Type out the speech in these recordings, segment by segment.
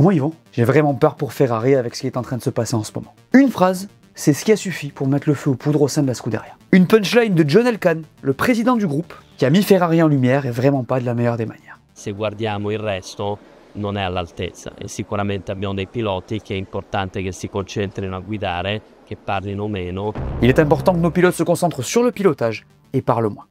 Comment ils vont? J'ai vraiment peur pour Ferrari avec ce qui est en train de se passer en ce moment. Une phrase, c'est ce qui a suffi pour mettre le feu aux poudres au sein de la Scuderia. Une punchline de John Elkann, le président du groupe, qui a mis Ferrari en lumière et vraiment pas de la meilleure des manières. Se guardiamo il resto non è all'altezza e sicuramente abbiamo dei piloti che è importante che si concentrino a guidare, che parlino meno. Il est important que nos pilotes se concentrent sur le pilotage et parlent moins.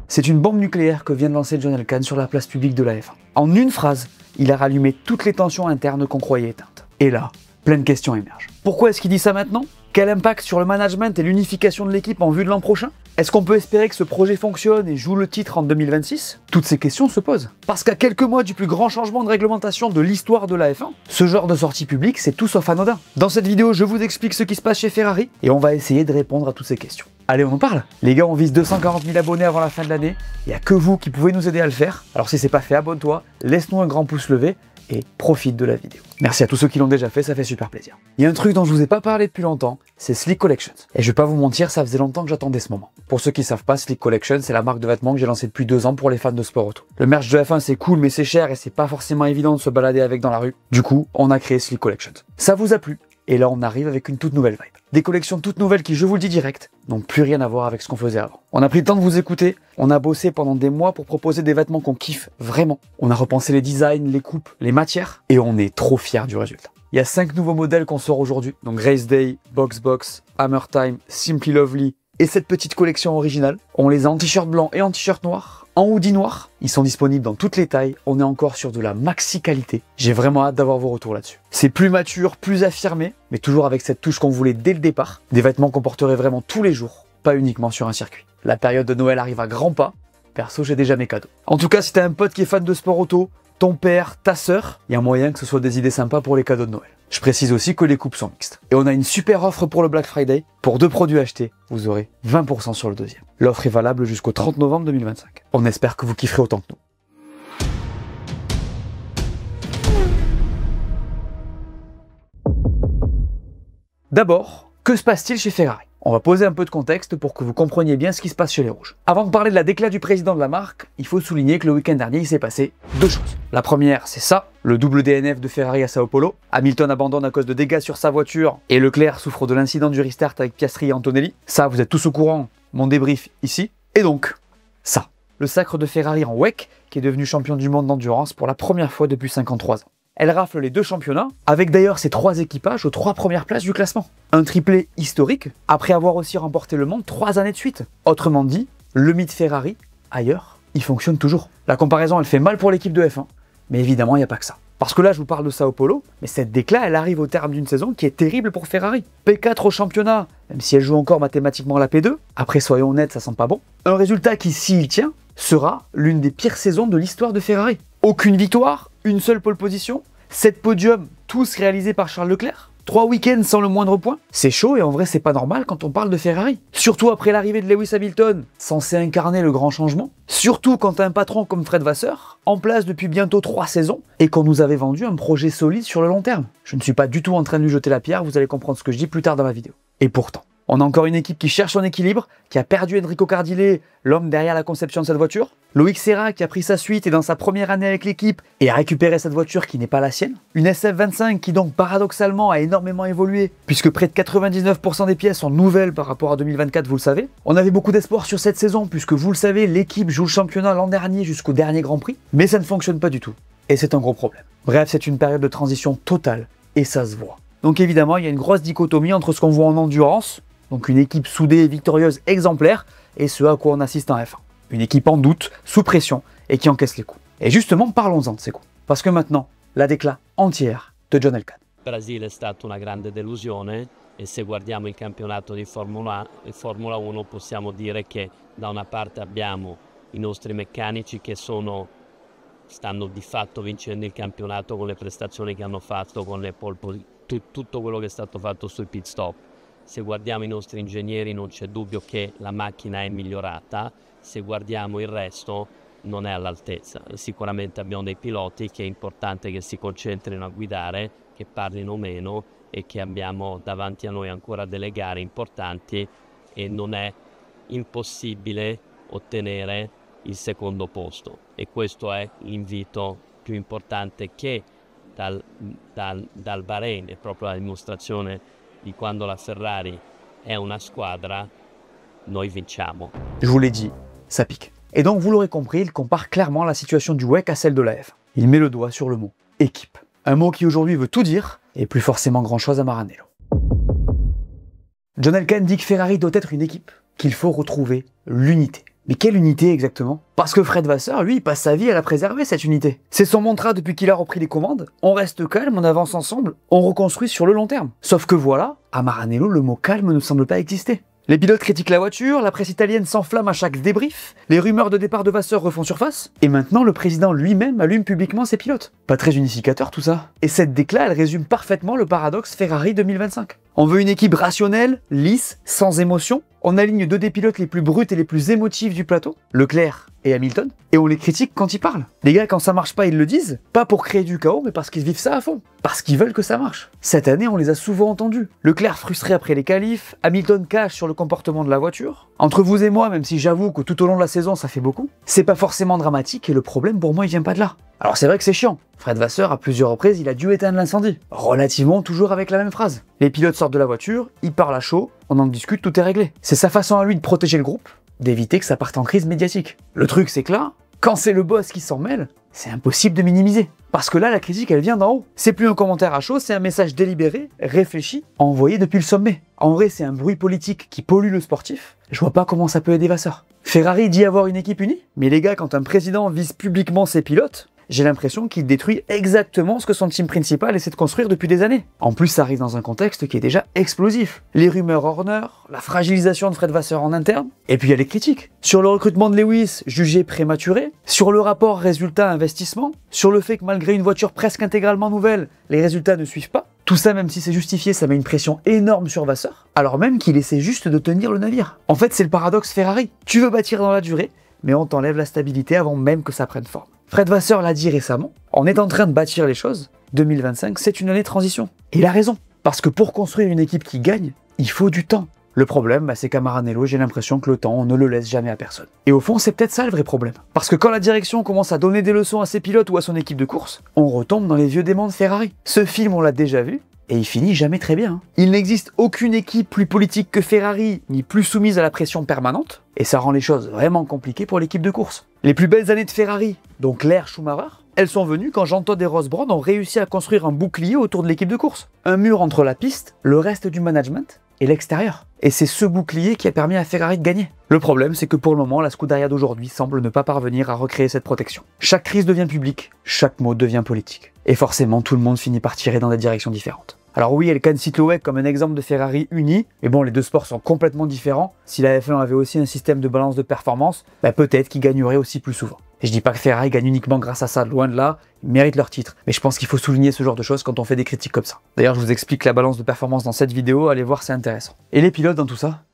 C'est une bombe nucléaire que vient de lancer John Elkann sur la place publique de la F1. En une phrase, il a rallumé toutes les tensions internes qu'on croyait éteintes. Et là, plein de questions émergent. Pourquoi est-ce qu'il dit ça maintenant? Quel impact sur le management et l'unification de l'équipe en vue de l'an prochain? Est-ce qu'on peut espérer que ce projet fonctionne et joue le titre en 2026? Toutes ces questions se posent. Parce qu'à quelques mois du plus grand changement de réglementation de l'histoire de la F1, ce genre de sortie publique, c'est tout sauf anodin. Dans cette vidéo, je vous explique ce qui se passe chez Ferrari et on va essayer de répondre à toutes ces questions. Allez, on en parle. Les gars, on vise 240 000 abonnés avant la fin de l'année. Il n'y a que vous qui pouvez nous aider à le faire. Alors si c'est pas fait, abonne-toi, laisse-nous un grand pouce levé et profite de la vidéo. Merci à tous ceux qui l'ont déjà fait, ça fait super plaisir. Il y a un truc dont je vous ai pas parlé depuis longtemps, c'est Slick Collections. Et je vais pas vous mentir, ça faisait longtemps que j'attendais ce moment. Pour ceux qui savent pas, Slick Collections, c'est la marque de vêtements que j'ai lancée depuis 2 ans pour les fans de sport auto. Le merch de F1 c'est cool mais c'est cher et c'est pas forcément évident de se balader avec dans la rue. Du coup, on a créé Slick Collections. Ça vous a plu? Et là on arrive avec une toute nouvelle vibe. Des collections toutes nouvelles qui, je vous le dis direct, n'ont plus rien à voir avec ce qu'on faisait avant. On a pris le temps de vous écouter, on a bossé pendant des mois pour proposer des vêtements qu'on kiffe vraiment. On a repensé les designs, les coupes, les matières, et on est trop fiers du résultat. Il y a 5 nouveaux modèles qu'on sort aujourd'hui, donc Race Day, Box Box, Hammer Time, Simply Lovely, et cette petite collection originale. On les a en t-shirt blanc et en t-shirt noir, en hoodie noir. Ils sont disponibles dans toutes les tailles. On est encore sur de la maxi qualité. J'ai vraiment hâte d'avoir vos retours là-dessus. C'est plus mature, plus affirmé, mais toujours avec cette touche qu'on voulait dès le départ. Des vêtements qu'on porterait vraiment tous les jours, pas uniquement sur un circuit. La période de Noël arrive à grands pas. Perso, j'ai déjà mes cadeaux. En tout cas, si t'as un pote qui est fan de sport auto, ton père, ta sœur, il y a moyen que ce soit des idées sympas pour les cadeaux de Noël. Je précise aussi que les coupes sont mixtes. Et on a une super offre pour le Black Friday. Pour 2 produits achetés, vous aurez 20% sur le deuxième. L'offre est valable jusqu'au 30 novembre 2025. On espère que vous kifferez autant que nous. D'abord, que se passe-t-il chez Ferrari? On va poser un peu de contexte pour que vous compreniez bien ce qui se passe chez les Rouges. Avant de parler de la déclat du président de la marque, il faut souligner que le week-end dernier, il s'est passé 2 choses. La première, c'est ça, le double DNF de Ferrari à Sao Paulo. Hamilton abandonne à cause de dégâts sur sa voiture et Leclerc souffre de l'incident du restart avec Piastri et Antonelli. Ça, vous êtes tous au courant, mon débrief ici. Et donc, ça, le sacre de Ferrari en WEC, qui est devenu champion du monde d'endurance pour la première fois depuis 53 ans. Elle rafle les 2 championnats, avec d'ailleurs ses 3 équipages aux 3 premières places du classement. Un triplé historique, après avoir aussi remporté le monde 3 années de suite. Autrement dit, le mythe Ferrari, ailleurs, il fonctionne toujours. La comparaison, elle fait mal pour l'équipe de F1, mais évidemment, il n'y a pas que ça. Parce que là, je vous parle de Sao Paulo, mais cette déclat, elle arrive au terme d'une saison qui est terrible pour Ferrari. P4 au championnat, même si elle joue encore mathématiquement la P2, après soyons honnêtes, ça sent pas bon. Un résultat qui, s'il tient, sera l'une des pires saisons de l'histoire de Ferrari. Aucune victoire, une seule pole position, 7 podiums, tous réalisés par Charles Leclerc, 3 week-ends sans le moindre point. C'est chaud et en vrai c'est pas normal quand on parle de Ferrari. Surtout après l'arrivée de Lewis Hamilton, censé incarner le grand changement. Surtout quand t'as un patron comme Fred Vasseur, en place depuis bientôt 3 saisons, et qu'on nous avait vendu un projet solide sur le long terme. Je ne suis pas du tout en train de lui jeter la pierre, vous allez comprendre ce que je dis plus tard dans la vidéo. Et pourtant, on a encore une équipe qui cherche son équilibre, qui a perdu Enrico Cardile, l'homme derrière la conception de cette voiture. Loïc Serra qui a pris sa suite et dans sa première année avec l'équipe et a récupéré cette voiture qui n'est pas la sienne. Une SF25 qui donc paradoxalement a énormément évolué puisque près de 99% des pièces sont nouvelles par rapport à 2024, vous le savez. On avait beaucoup d'espoir sur cette saison puisque vous le savez, l'équipe joue le championnat l'an dernier jusqu'au dernier Grand Prix. Mais ça ne fonctionne pas du tout. Et c'est un gros problème. Bref, c'est une période de transition totale et ça se voit. Donc évidemment, il y a une grosse dichotomie entre ce qu'on voit en endurance, donc une équipe soudée et victorieuse exemplaire, et ce à quoi on assiste en F1. Une équipe en doute, sous pression, et qui encaisse les coups. Et justement, parlons-en de ces coups. Parce que maintenant, la déclat entière de John Elkann. Il Brasile è stata una grande delusione e se guardiamo il campionato di Formula 1 possiamo dire che da una parte abbiamo i nostri meccanici che stanno di fatto vincendo il campionato con le prestazioni che hanno fatto, con le tutto quello che è stato fatto sui pit stop. Se guardiamo i nostri ingegneri non c'è dubbio che la macchina è migliorata, se guardiamo il resto non è all'altezza. Sicuramente abbiamo dei piloti che è importante che si concentrino a guidare, che parlino meno e che abbiamo davanti a noi ancora delle gare importanti e non è impossibile ottenere il secondo posto. E questo è l'invito più importante che dal Bahrain, è proprio la dimostrazione di quando la Ferrari è una squadra, noi vinciamo. Je vous l'ai dit, ça pique. Et donc vous l'aurez compris, il compare clairement la situation du WEC à celle de la F1. Il met le doigt sur le mot équipe. Un mot qui aujourd'hui veut tout dire et plus forcément grand chose à Maranello. John Elkann dit que Ferrari doit être une équipe, qu'il faut retrouver l'unité. Mais quelle unité exactement? Parce que Fred Vasseur, lui, il passe sa vie à la préserver, cette unité. C'est son mantra depuis qu'il a repris les commandes. On reste calme, on avance ensemble, on reconstruit sur le long terme. Sauf que voilà, à Maranello, le mot calme ne semble pas exister. Les pilotes critiquent la voiture, la presse italienne s'enflamme à chaque débrief, les rumeurs de départ de Vasseur refont surface, et maintenant le président lui-même allume publiquement ses pilotes. Pas très unificateur tout ça. Et cette décla, elle résume parfaitement le paradoxe Ferrari 2025. On veut une équipe rationnelle, lisse, sans émotion. On aligne deux des pilotes les plus bruts et les plus émotifs du plateau, Leclerc et Hamilton, et on les critique quand ils parlent. Les gars, quand ça marche pas, ils le disent, pas pour créer du chaos, mais parce qu'ils vivent ça à fond, parce qu'ils veulent que ça marche. Cette année, on les a souvent entendus. Leclerc frustré après les qualifs, Hamilton cache sur le comportement de la voiture. Entre vous et moi, même si j'avoue que tout au long de la saison, ça fait beaucoup, c'est pas forcément dramatique et le problème pour moi, il vient pas de là. Alors c'est vrai que c'est chiant. Fred Vasseur, à plusieurs reprises, il a dû éteindre l'incendie. Relativement toujours avec la même phrase. Les pilotes sortent de la voiture, ils parlent à chaud, on en discute, tout est réglé. C'est sa façon à lui de protéger le groupe, d'éviter que ça parte en crise médiatique. Le truc c'est que là, quand c'est le boss qui s'en mêle, c'est impossible de minimiser. Parce que là, la critique, elle vient d'en haut. C'est plus un commentaire à chaud, c'est un message délibéré, réfléchi, envoyé depuis le sommet. En vrai, c'est un bruit politique qui pollue le sportif. Je vois pas comment ça peut aider Vasseur. Ferrari dit avoir une équipe unie, mais les gars, quand un président vise publiquement ses pilotes, j'ai l'impression qu'il détruit exactement ce que son team principal essaie de construire depuis des années. En plus, ça arrive dans un contexte qui est déjà explosif. Les rumeurs Horner, la fragilisation de Fred Vasseur en interne, et puis il y a les critiques. Sur le recrutement de Lewis, jugé prématuré, sur le rapport résultat-investissement, sur le fait que malgré une voiture presque intégralement nouvelle, les résultats ne suivent pas. Tout ça, même si c'est justifié, ça met une pression énorme sur Vasseur, alors même qu'il essaie juste de tenir le navire. En fait, c'est le paradoxe Ferrari. Tu veux bâtir dans la durée, mais on t'enlève la stabilité avant même que ça prenne forme. Fred Vasseur l'a dit récemment, on est en train de bâtir les choses, 2025 c'est une année de transition. Et il a raison, parce que pour construire une équipe qui gagne, il faut du temps. Le problème, c'est qu'à Maranello, j'ai l'impression que le temps, on ne le laisse jamais à personne. Et au fond, c'est peut-être ça le vrai problème. Parce que quand la direction commence à donner des leçons à ses pilotes ou à son équipe de course, on retombe dans les vieux démons de Ferrari. Ce film, on l'a déjà vu, et il finit jamais très bien. Il n'existe aucune équipe plus politique que Ferrari, ni plus soumise à la pression permanente, et ça rend les choses vraiment compliquées pour l'équipe de course. Les plus belles années de Ferrari, donc l'ère Schumacher, elles sont venues quand Jean-Todt et Ross Brawn ont réussi à construire un bouclier autour de l'équipe de course. Un mur entre la piste, le reste du management et l'extérieur. Et c'est ce bouclier qui a permis à Ferrari de gagner. Le problème, c'est que pour le moment, la Scuderia d'aujourd'hui semble ne pas parvenir à recréer cette protection. Chaque crise devient publique, chaque mot devient politique. Et forcément, tout le monde finit par tirer dans des directions différentes. Alors oui, Elkann cite le WEC comme un exemple de Ferrari uni, mais bon, les deux sports sont complètement différents. Si la F1 avait aussi un système de balance de performance, peut-être qu'ils gagneraient aussi plus souvent. Et je dis pas que Ferrari gagne uniquement grâce à ça, loin de là, ils méritent leur titre. Mais je pense qu'il faut souligner ce genre de choses quand on fait des critiques comme ça. D'ailleurs, je vous explique la balance de performance dans cette vidéo, allez voir, c'est intéressant. Et les pilotes dans tout ça?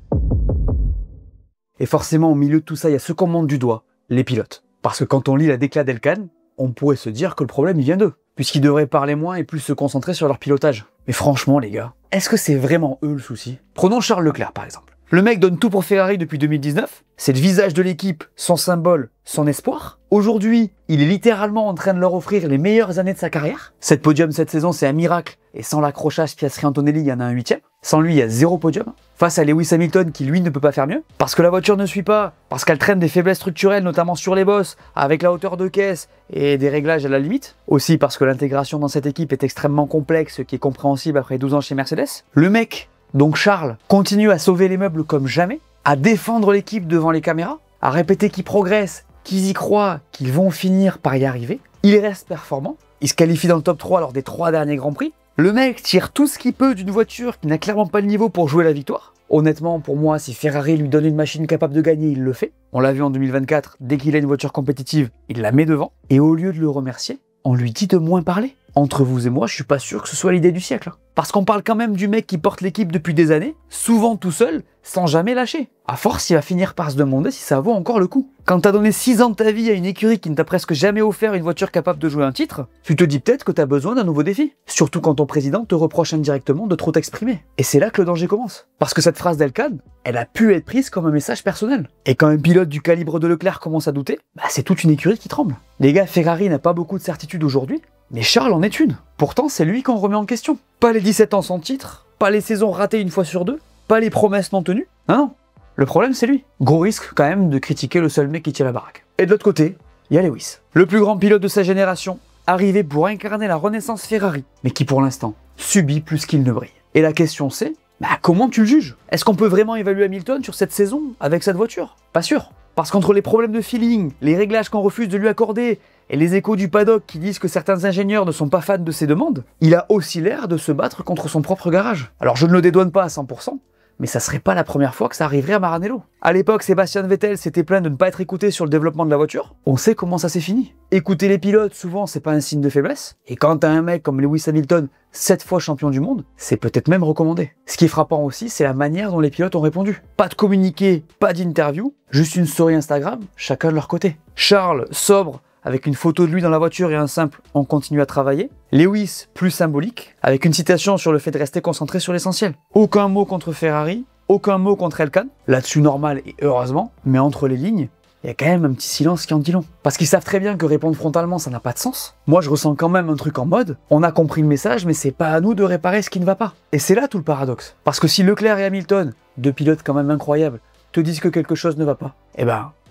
Et forcément, au milieu de tout ça, il y a ce qu'on monte du doigt, les pilotes. Parce que quand on lit la déclat d'Elkann, on pourrait se dire que le problème il vient d'eux, puisqu'ils devraient parler moins et plus se concentrer sur leur pilotage. Mais franchement les gars, est-ce que c'est vraiment eux le souci? Prenons Charles Leclerc par exemple. Le mec donne tout pour Ferrari depuis 2019, c'est le visage de l'équipe, son symbole, son espoir. Aujourd'hui, il est littéralement en train de leur offrir les meilleures années de sa carrière. 7 podiums cette saison, c'est un miracle, et sans l'accrochage Piastri-Antonelli, il y en a un 8e. Sans lui, il y a 0 podium. Face à Lewis Hamilton qui lui ne peut pas faire mieux, parce que la voiture ne suit pas, parce qu'elle traîne des faiblesses structurelles, notamment sur les bosses, avec la hauteur de caisse et des réglages à la limite. Aussi parce que l'intégration dans cette équipe est extrêmement complexe, ce qui est compréhensible après 12 ans chez Mercedes. Le mec, donc Charles, continue à sauver les meubles comme jamais, à défendre l'équipe devant les caméras, à répéter qu'ils progressent, qu'ils y croient, qu'ils vont finir par y arriver. Il reste performant, il se qualifie dans le top 3 lors des 3 derniers Grands Prix. Le mec tire tout ce qu'il peut d'une voiture qui n'a clairement pas le niveau pour jouer la victoire. Honnêtement, pour moi, si Ferrari lui donne une machine capable de gagner, il le fait. On l'a vu en 2024, dès qu'il a une voiture compétitive, il la met devant. Et au lieu de le remercier, on lui dit de moins parler. Entre vous et moi, je suis pas sûr que ce soit l'idée du siècle. Parce qu'on parle quand même du mec qui porte l'équipe depuis des années, souvent tout seul, sans jamais lâcher. À force, il va finir par se demander si ça vaut encore le coup. Quand t'as donné 6 ans de ta vie à une écurie qui ne t'a presque jamais offert une voiture capable de jouer un titre, tu te dis peut-être que t'as besoin d'un nouveau défi. Surtout quand ton président te reproche indirectement de trop t'exprimer. Et c'est là que le danger commence. Parce que cette phrase d'Elkann, elle a pu être prise comme un message personnel. Et quand un pilote du calibre de Leclerc commence à douter, c'est toute une écurie qui tremble. Les gars, Ferrari n'a pas beaucoup de certitude aujourd'hui, mais Charles en est une. pourtant c'est lui qu'on remet en question. Pas les 17 ans sans titre, pas les saisons ratées une fois sur deux, pas les promesses non tenues. Non. Le problème c'est lui. Gros risque quand même de critiquer le seul mec qui tient la baraque. Et de l'autre côté, il y a Lewis. Le plus grand pilote de sa génération, arrivé pour incarner la renaissance Ferrari, mais qui pour l'instant subit plus qu'il ne brille. Et la question c'est, comment tu le juges? Est-ce qu'on peut vraiment évaluer Hamilton sur cette saison avec cette voiture? Pas sûr. Parce qu'entre les problèmes de feeling, les réglages qu'on refuse de lui accorder, et les échos du paddock qui disent que certains ingénieurs ne sont pas fans de ses demandes, il a aussi l'air de se battre contre son propre garage. Alors je ne le dédouane pas à 100%, mais ça serait pas la première fois que ça arriverait à Maranello. À l'époque, Sébastien Vettel s'était plaint de ne pas être écouté sur le développement de la voiture. On sait comment ça s'est fini. Écouter les pilotes, souvent, c'est pas un signe de faiblesse. Et quand t'as un mec comme Lewis Hamilton, 7 fois champion du monde, c'est peut-être même recommandé. Ce qui est frappant aussi, c'est la manière dont les pilotes ont répondu. Pas de communiqué, pas d'interview, juste une story Instagram, chacun de leur côté. Charles, sobre, avec une photo de lui dans la voiture et un simple « on continue à travailler ». Lewis, plus symbolique, avec une citation sur le fait de rester concentré sur l'essentiel. Aucun mot contre Ferrari, aucun mot contre Elkann, là-dessus normal et heureusement, mais entre les lignes, il y a quand même un petit silence qui en dit long. Parce qu'ils savent très bien que répondre frontalement, ça n'a pas de sens. Moi, je ressens quand même un truc en mode, on a compris le message, mais c'est pas à nous de réparer ce qui ne va pas. Et c'est là tout le paradoxe. Parce que si Leclerc et Hamilton, deux pilotes quand même incroyables, te disent que quelque chose ne va pas,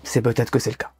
c'est peut-être que c'est le cas.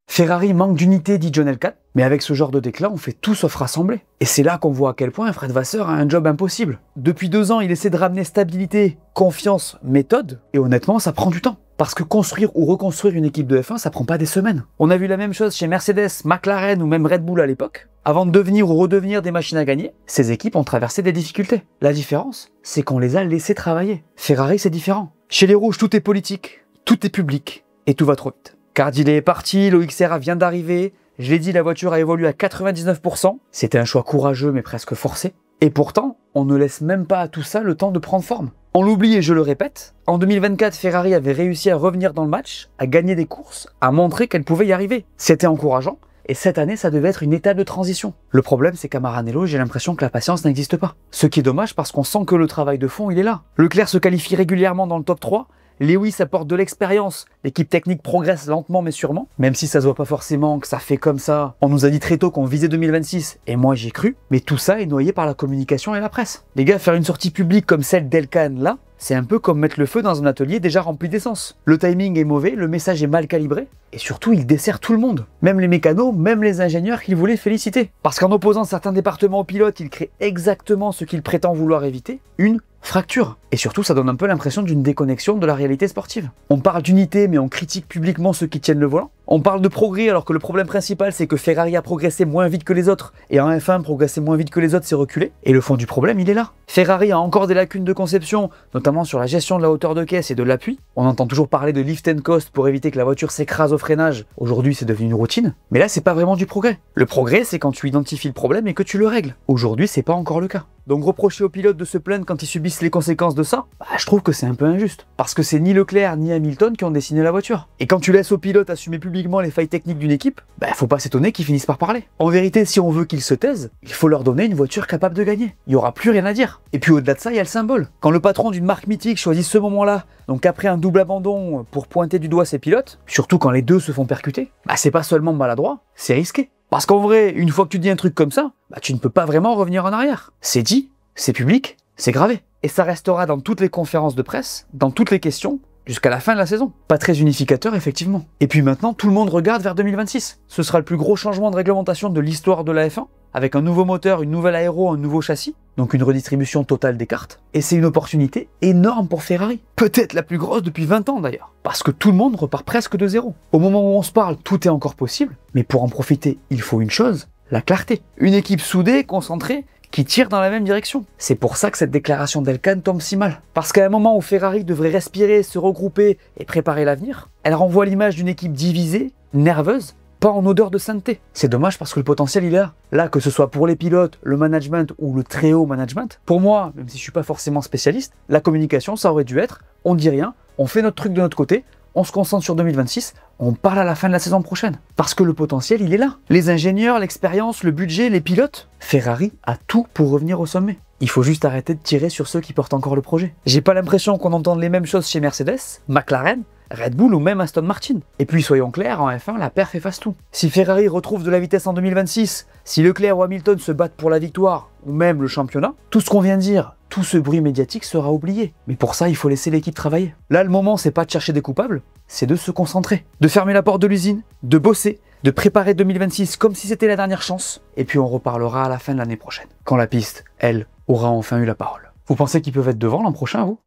Ferrari manque d'unité, dit John Elkann, mais avec ce genre de déclin, on fait tout sauf rassembler. Et c'est là qu'on voit à quel point Fred Vasseur a un job impossible. Depuis 2 ans, il essaie de ramener stabilité, confiance, méthode, et honnêtement, ça prend du temps. Parce que construire ou reconstruire une équipe de F1, ça prend pas des semaines. On a vu la même chose chez Mercedes, McLaren ou même Red Bull à l'époque. Avant de devenir ou redevenir des machines à gagner, ces équipes ont traversé des difficultés. La différence, c'est qu'on les a laissés travailler. Ferrari, c'est différent. Chez les Rouges, tout est politique, tout est public, et tout va trop vite. Cardilet est parti, Loïc Serra vient d'arriver, je l'ai dit, la voiture a évolué à 99%, c'était un choix courageux mais presque forcé, et pourtant, on ne laisse même pas à tout ça le temps de prendre forme. On l'oublie et je le répète, en 2024, Ferrari avait réussi à revenir dans le match, à gagner des courses, à montrer qu'elle pouvait y arriver. C'était encourageant, et cette année, ça devait être une étape de transition. Le problème, c'est qu'à Maranello, j'ai l'impression que la patience n'existe pas. Ce qui est dommage parce qu'on sent que le travail de fond, il est là. Leclerc se qualifie régulièrement dans le top 3, Lewis apporte de l'expérience, l'équipe technique progresse lentement mais sûrement, même si ça se voit pas forcément que ça fait comme ça. On nous a dit très tôt qu'on visait 2026, et moi j'y ai cru, mais tout ça est noyé par la communication et la presse. Les gars, faire une sortie publique comme celle d'Elkann là, c'est un peu comme mettre le feu dans un atelier déjà rempli d'essence. Le timing est mauvais, le message est mal calibré, et surtout il dessert tout le monde. Même les mécanos, même les ingénieurs qu'il voulait féliciter. Parce qu'en opposant certains départements aux pilotes, il crée exactement ce qu'il prétend vouloir éviter, une fracture. Et surtout, ça donne un peu l'impression d'une déconnexion de la réalité sportive. On parle d'unité, mais on critique publiquement ceux qui tiennent le volant. On parle de progrès, alors que le problème principal, c'est que Ferrari a progressé moins vite que les autres, et en F1, progresser moins vite que les autres, c'est reculer. Et le fond du problème, il est là. Ferrari a encore des lacunes de conception, notamment sur la gestion de la hauteur de caisse et de l'appui. On entend toujours parler de lift and coast pour éviter que la voiture s'écrase au freinage. Aujourd'hui, c'est devenu une routine. Mais là, c'est pas vraiment du progrès. Le progrès, c'est quand tu identifies le problème et que tu le règles. Aujourd'hui, c'est pas encore le cas. Donc reprocher aux pilotes de se plaindre quand ils subissent les conséquences de ça, je trouve que c'est un peu injuste. Parce que c'est ni Leclerc ni Hamilton qui ont dessiné la voiture. Et quand tu laisses aux pilotes assumer publiquement les failles techniques d'une équipe, faut pas s'étonner qu'ils finissent par parler. En vérité, si on veut qu'ils se taisent, il faut leur donner une voiture capable de gagner. Il y aura plus rien à dire. Et puis au-delà de ça, il y a le symbole. Quand le patron d'une marque mythique choisit ce moment-là, donc après un double abandon pour pointer du doigt ses pilotes, surtout quand les deux se font percuter, c'est pas seulement maladroit, c'est risqué. Parce qu'en vrai, une fois que tu dis un truc comme ça, tu ne peux pas vraiment revenir en arrière. C'est dit, c'est public, c'est gravé. Et ça restera dans toutes les conférences de presse, dans toutes les questions, jusqu'à la fin de la saison. Pas très unificateur, effectivement. Et puis maintenant, tout le monde regarde vers 2026. Ce sera le plus gros changement de réglementation de l'histoire de la F1, avec un nouveau moteur, une nouvelle aéro, un nouveau châssis, donc une redistribution totale des cartes. Et c'est une opportunité énorme pour Ferrari. Peut-être la plus grosse depuis 20 ans d'ailleurs. Parce que tout le monde repart presque de zéro. Au moment où on se parle, tout est encore possible, mais pour en profiter, il faut une chose, la clarté. Une équipe soudée, concentrée, qui tire dans la même direction. C'est pour ça que cette déclaration d'Elkann tombe si mal. Parce qu'à un moment où Ferrari devrait respirer, se regrouper et préparer l'avenir, elle renvoie l'image d'une équipe divisée, nerveuse, pas en odeur de sainteté. C'est dommage parce que le potentiel il est là. Là, que ce soit pour les pilotes, le management ou le très haut management, pour moi, même si je suis pas forcément spécialiste, la communication ça aurait dû être, on dit rien, on fait notre truc de notre côté, on se concentre sur 2026, on parle à la fin de la saison prochaine. Parce que le potentiel, il est là. Les ingénieurs, l'expérience, le budget, les pilotes. Ferrari a tout pour revenir au sommet. Il faut juste arrêter de tirer sur ceux qui portent encore le projet. J'ai pas l'impression qu'on entende les mêmes choses chez Mercedes, McLaren, Red Bull ou même Aston Martin. Et puis soyons clairs, en F1, la perf efface tout. Si Ferrari retrouve de la vitesse en 2026, si Leclerc ou Hamilton se battent pour la victoire, ou même le championnat, tout ce qu'on vient de dire, tout ce bruit médiatique sera oublié. Mais pour ça, il faut laisser l'équipe travailler. Là, le moment, c'est pas de chercher des coupables, c'est de se concentrer, de fermer la porte de l'usine, de bosser, de préparer 2026 comme si c'était la dernière chance, et puis on reparlera à la fin de l'année prochaine, quand la piste, elle, aura enfin eu la parole. Vous pensez qu'ils peuvent être devant l'an prochain, vous?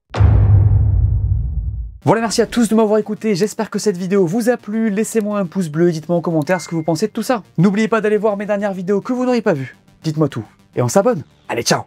Voilà, merci à tous de m'avoir écouté, j'espère que cette vidéo vous a plu, laissez-moi un pouce bleu, dites-moi en commentaire ce que vous pensez de tout ça. N'oubliez pas d'aller voir mes dernières vidéos que vous n'auriez pas vues, dites-moi tout, et on s'abonne. Allez, ciao!